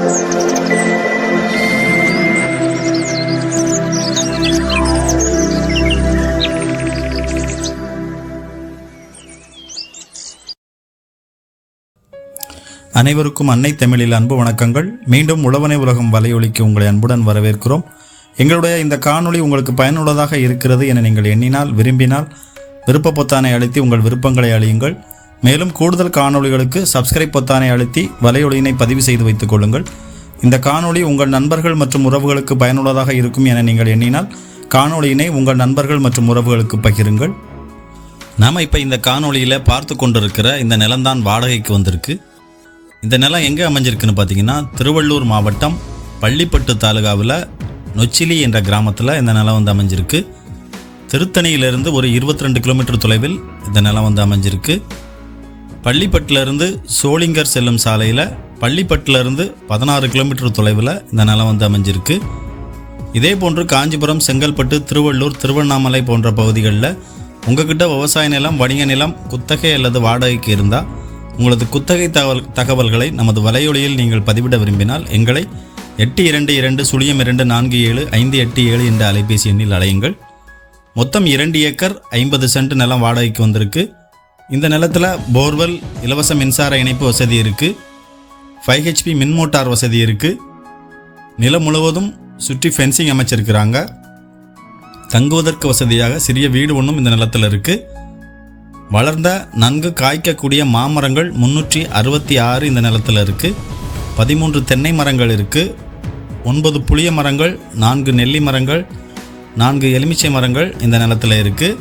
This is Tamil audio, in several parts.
அனைவருக்கும் அன்னை தமிழில் அன்பு வணக்கங்கள். மீண்டும் உழவனை உலகம் வலையொலிக்கு உங்களை அன்புடன் வரவேற்கிறோம். எங்களுடைய இந்த காணொளி உங்களுக்கு பயனுள்ளதாக இருக்கிறது என நீங்கள் எண்ணினால், விரும்பினால் விருப்ப பொத்தானை அழுத்தி உங்கள் விருப்பங்களை அழியுங்கள். மேலும் கூடுதல் காணொளிகளுக்கு சப்ஸ்கிரைப் பொத்தானை அழுத்தி வலையொலியினை பதிவு செய்து வைத்துக் கொள்ளுங்கள். இந்த காணொளி உங்கள் நண்பர்கள் மற்றும் உறவுகளுக்கு பயனுள்ளதாக இருக்கும் என நீங்கள் எண்ணினால் காணொளியினை உங்கள் நண்பர்கள் மற்றும் உறவுகளுக்கு பகிருங்கள். நாம் இப்போ இந்த காணொளியில் பார்த்து கொண்டிருக்கிற இந்த நிலம்தான் வாடகைக்கு வந்திருக்கு. இந்த நிலம் எங்கே அமைஞ்சிருக்குன்னு பார்த்தீங்கன்னா, திருவள்ளூர் மாவட்டம் பள்ளிப்பட்டு தாலுகாவில் நொச்சிலி என்ற கிராமத்தில் இந்த நிலம் வந்து அமைஞ்சிருக்கு. திருத்தணியிலிருந்து ஒரு 22 கிலோமீட்டர் தொலைவில் இந்த நிலம் வந்து அமைஞ்சிருக்கு. பள்ளிப்பட்டிலிருந்து சோளிங்கர் செல்லும் சாலையில் பள்ளிப்பட்டிலிருந்து 16 கிலோமீட்டர் தொலைவில் இந்த நிலம் வந்து அமைஞ்சிருக்கு. இதே போன்று காஞ்சிபுரம், செங்கல்பட்டு, திருவள்ளூர், திருவண்ணாமலை போன்ற பகுதிகளில் உங்ககிட்ட விவசாய நிலம், வணிக நிலம் குத்தகை அல்லது வாடகைக்கு இருந்தால் உங்களது குத்தகை தகவல்களை நமது வலையொலியில் நீங்கள் பதிவிட விரும்பினால் எங்களை 8220247587 என்ற அலைபேசி எண்ணில் அழையுங்கள். மொத்தம் 2 ஏக்கர் 50 சென்ட் நிலம் வாடகைக்கு வந்திருக்கு. இந்த நிலத்தில் போர்வெல், இலவச மின்சார இணைப்பு வசதி இருக்குது. 5 HP மின் மோட்டார் வசதி இருக்குது. நிலம் முழுவதும் சுற்றி ஃபென்சிங் அமைச்சிருக்கிறாங்க. தங்குவதற்கு வசதியாக சிறிய வீடு ஒன்றும் இந்த நிலத்தில் இருக்குது. வளர்ந்த நன்கு காய்க்கக்கூடிய மாமரங்கள் 366 இந்த நிலத்தில் இருக்குது. 13 தென்னை மரங்கள் இருக்குது. 9 புளிய மரங்கள், 4 நெல்லி மரங்கள், 4 எலுமிச்சை மரங்கள் இந்த நிலத்தில் இருக்குது.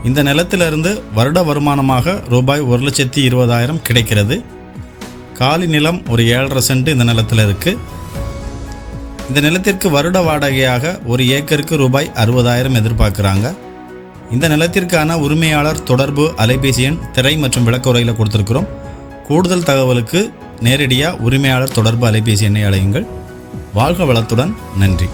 இந்த நிலத்திலிருந்து வருட வருமானமாக ரூபாய் 1,20,000 கிடைக்கிறது. காலி நிலம் ஒரு 7.5 சென்ட் இந்த நிலத்தில் இருக்குது. இந்த நிலத்திற்கு வருட வாடகையாக ஒரு ஏக்கருக்கு ரூபாய் 60,000 எதிர்பார்க்குறாங்க. இந்த நிலத்திற்கான உரிமையாளர் தொடர்பு அலைபேசி எண் திரை மற்றும் விளக்க உரையில் கொடுத்துருக்கிறோம். கூடுதல் தகவலுக்கு நேரடியாக உரிமையாளர் தொடர்பு அலைபேசி எண்ணை அழையுங்கள். வாழ்க வளத்துடன். நன்றி.